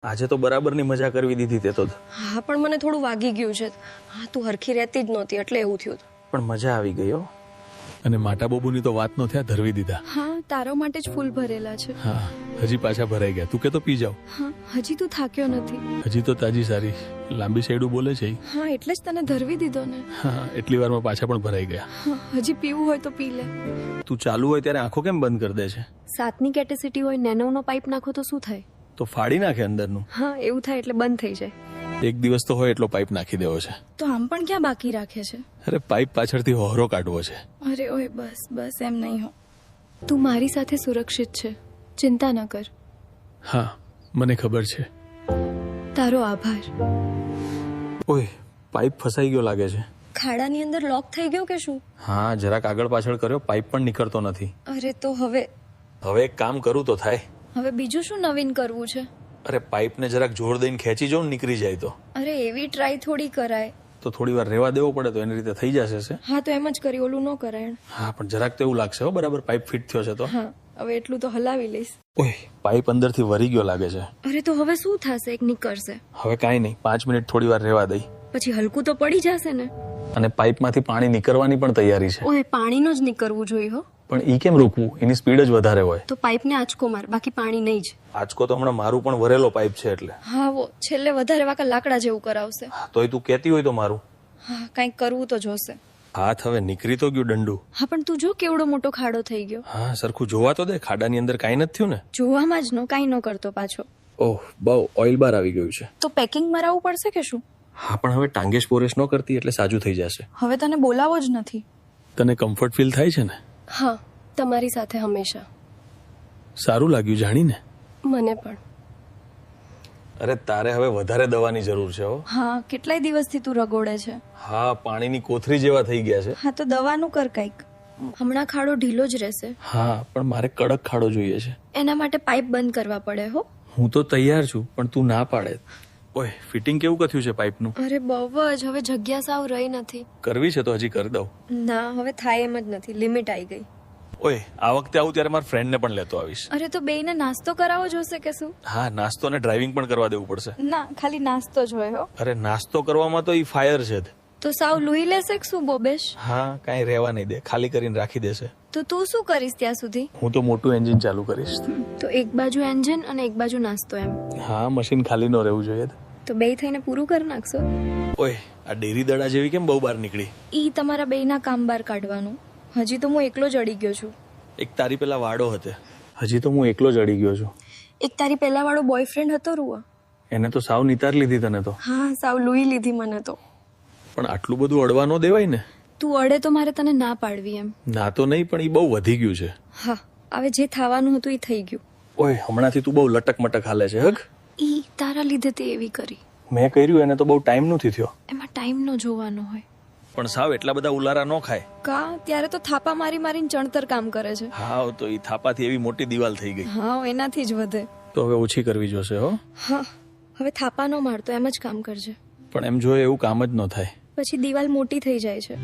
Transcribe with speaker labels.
Speaker 1: આજે તો બરાબરની મજા કરવી દીધી તે તો.
Speaker 2: હા પણ મને થોડું વાગી ગયું છે. હા તું હરખી રહેતી જ નહોતી એટલે એવું થયું.
Speaker 1: પણ મજા આવી ગઈ હો.
Speaker 3: અને માટા બોબુની તો વાત નો થયા ધરવી દીધા.
Speaker 4: હા તારો માટે જ ફૂલ ભરેલા છે.
Speaker 3: હા હજી પાછા ભરાઈ ગયા. તું કે તો પી જાવ.
Speaker 4: હા હજી તું થાક્યો નથી.
Speaker 3: હજી તો તાજી સારી લાંબી સાઈડું બોલે છે ઈ.
Speaker 4: હા એટલે જ તને ધરવી દીધો ને.
Speaker 3: હા એટલી વારમાં પાછા પણ ભરાઈ ગયા.
Speaker 4: હા હજી પીવું હોય તો પી લે.
Speaker 1: તું ચાલુ હોય ત્યારે આંખો કેમ બંધ કરી દે છે?
Speaker 4: 7ની કેપેસિટી હોય નેનોનો પાઇપ નાખો તો શું થાય?
Speaker 1: તો ફાડી નાખે અંદરનું.
Speaker 4: હા એવું થાય એટલે બંધ થઈ જાય.
Speaker 3: એક દિવસ તો હોય એટલો પાઇપ નાખી દેવો છે.
Speaker 4: તો આમ પણ ક્યાં બાકી રાખે છે?
Speaker 3: અરે પાઇપ પાછળથી હોરો કાઢવો છે.
Speaker 4: અરે ઓય બસ બસ એમ નહીં હો. તું મારી સાથે સુરક્ષિત છે, ચિંતા ન કર.
Speaker 3: હા મને ખબર છે.
Speaker 4: તારો આભાર.
Speaker 1: ઓય પાઇપ ફસાઈ ગયો લાગે છે.
Speaker 2: ખાડાની અંદર લોક થઈ ગયો કે શું?
Speaker 1: હા જરાક આગળ પાછળ કર્યો, પાઇપ પણ નીકળતો નથી.
Speaker 2: અરે તો હવે
Speaker 1: એક કામ કરું તો થાય.
Speaker 4: હવે બીજું શું નવીન કરવું છે?
Speaker 1: અરે પાઇપને જરાક જોર દઈને ખેંચી જાઉં ને નીકળી જાય તો.
Speaker 2: અરે એવી ટ્રાય થોડી કરાય.
Speaker 1: તો થોડી વાર રહેવા દેવો પડે તો એની રીતે થઈ જશે છે.
Speaker 2: હા તો એમ જ કરી, ઓલું ન કરાય.
Speaker 1: હા પણ જરાક તો એવું લાગશે હો બરાબર પાઇપ ફિટ થયો છે તો.
Speaker 2: હા હવે એટલું તો હલાવી લઈશ.
Speaker 1: ઓય પાઇપ અંદરથી વરી ગયો લાગે છે.
Speaker 2: અરે તો હવે શું થશે? એક નીકળશે
Speaker 1: હવે કાંઈ નહીં, 5 મિનિટ થોડી વાર રહેવા દઈ.
Speaker 2: પછી હલકું તો પડી જશે ને.
Speaker 1: અને પાઇપમાંથી પાણી નીકળવાની પણ તૈયારી છે.
Speaker 2: ઓય પાણીનો જ નીકળવું જોઈએ હો.
Speaker 1: પણ ઈ કેમ રોકવું? એની સ્પીડ જ વધારે હોય.
Speaker 2: તો પાઇપને આંચકો માર, બાકી પાણી નહીં જ.
Speaker 1: આજકો તો હમણાં મારું પણ વરેલો પાઇપ છે એટલે.
Speaker 2: હા વો છેલ્લે વધારે વાકા લાકડા જેવું કરાવશે.
Speaker 1: તોય તું કહેતી હોય તો મારું.
Speaker 2: હા કંઈક કરવું તો જોશે.
Speaker 1: હાથ હવે નીકળી તો ગયું દંડુ.
Speaker 2: હા પણ તું જો કેવડો મોટો ખાડો થઈ ગયો.
Speaker 1: હા સરખું જોવા તો દે, ખાડાની અંદર કાંઈ નથી થયું ને.
Speaker 2: જોવામાં જ કાંઈ ન કરતો પાછો.
Speaker 1: ઓહ બહુ ઓઇલ બાર આવી ગયું છે.
Speaker 2: તો પેકિંગ મરાવવું પડશે કે શું?
Speaker 1: હા પણ હવે ટાંગેશ પોરેશ ન કરતી એટલે સાજું થઈ જશે.
Speaker 4: હવે તને બોલાવો જ નથી.
Speaker 3: તને કમ્ફર્ટ ફીલ થાય છે ને?
Speaker 2: હા તમારી સાથે હંમેશા.
Speaker 3: સારું લાગ્યું જાણીને.
Speaker 2: મને પણ.
Speaker 1: અરે તારે હવે વધારે દવાની જરૂર છે હો.
Speaker 4: હા કેટલાય દિવસથી તું રગોડે છે.
Speaker 1: હા પાણીની કોથરી જેવા થઈ ગયા છે.
Speaker 4: હા તો દવાનું કર કંઈક.
Speaker 2: હમણાં ખાડો ઢીલો જ રહેશે.
Speaker 1: હા પણ મારે કડક ખાડો જોઈએ છે.
Speaker 2: એના માટે પાઇપ બંધ કરવા પડે હો.
Speaker 1: હું તો તૈયાર છું પણ તું ના પાડે. ઓય ફિટિંગ કેવું કથ્યું છે પાઇપનું?
Speaker 2: અરે બહુ જ, હવે જગ્યા સાવ રહી નથી.
Speaker 1: કરવી છે તો હજી કરી દઉં.
Speaker 2: ના હવે થાય એમ જ નથી, લિમિટ આવી ગઈ.
Speaker 1: ઓય આ વખતે આવું ત્યારે મારા ફ્રેન્ડને પણ લેતો આવીશ.
Speaker 4: અરે તો બેયને નાસ્તો કરાવો જોશે કે શું?
Speaker 1: હા નાસ્તો ને ડ્રાઇવિંગ પણ કરવા દેવું પડશે.
Speaker 4: ના ખાલી નાસ્તો જ હોય હો.
Speaker 1: અરે નાસ્તો કરવામાં તો ઈ ફાયર છે જ.
Speaker 4: તો સાવ લુઈ લેશે કે શું બોબેશ?
Speaker 1: હા કાંઈ રહેવા નહીં દે, ખાલી કરીને રાખી દેશે.
Speaker 4: તો તું શું કરીશ ત્યાં સુધી?
Speaker 1: હું તો મોટું એન્જિન ચાલુ કરીશ.
Speaker 4: તો એક બાજુ એન્જિન અને એક બાજુ નાસ્તો એમ.
Speaker 1: હા મશીન ખાલી ન રહેવું જોઈએ.
Speaker 4: તો બેય થઈને પૂરું કરી નાખશો.
Speaker 1: ઓય આ ડેરી દડા જેવી કેમ બહુ બહાર નીકળી?
Speaker 4: ઈ તમારા બેયના કામ બહાર કાઢવાનું. હજી તો હું એકલો જ અડી ગયો છું.
Speaker 1: એક તારી પેલા વાડો હતો, હજી તો હું એકલો જ અડી ગયો છું.
Speaker 4: એક તારી પહેલા વાળો બોયફ્રેન્ડ હતો રૂઆ.
Speaker 1: એને તો સાવ નિતાર લીધી તને તો.
Speaker 4: હા સાવ લુઈ લીધી મને તો.
Speaker 1: પણ આટલું બધું અડવા ન દેવાય ને.
Speaker 4: તું અડે તો મારે તને ના પાડવી એમ.
Speaker 1: ના તો નહીં પણ ઈ બહુ વધી ગયું છે.
Speaker 4: હા હવે જે થવાનું હતું એ થઈ ગયું.
Speaker 1: ઓય હમણાંથી તું બહુ લટક મટક હાલે છે હગ.
Speaker 4: ઈ તારા લીધે તે એવી કરી.
Speaker 1: મેં કર્યું એને તો બહુ ટાઈમ નથી થયો.
Speaker 4: એમાં ટાઈમ નો જોવાનો હોય.
Speaker 1: પણ સાવ એટલા બધા ઉલારા ન ખાય.
Speaker 4: કા ત્યારે તો થાપા મારી મારીને ચણતર કામ કરે છે.
Speaker 1: હા તો ઈ થાપાથી એવી મોટી દિવાલ થઈ ગઈ.
Speaker 4: હા એનાથી જ વધે.
Speaker 1: તો હવે ઓછી કરવી જોશે હો.
Speaker 4: હા હવે થાપા નો મારતો એમ જ કામ કરજે.
Speaker 1: પણ એમ જોઈએ એવું કામ જ ન થાય.
Speaker 4: પછી દિવાલ મોટી થઈ જાય છે.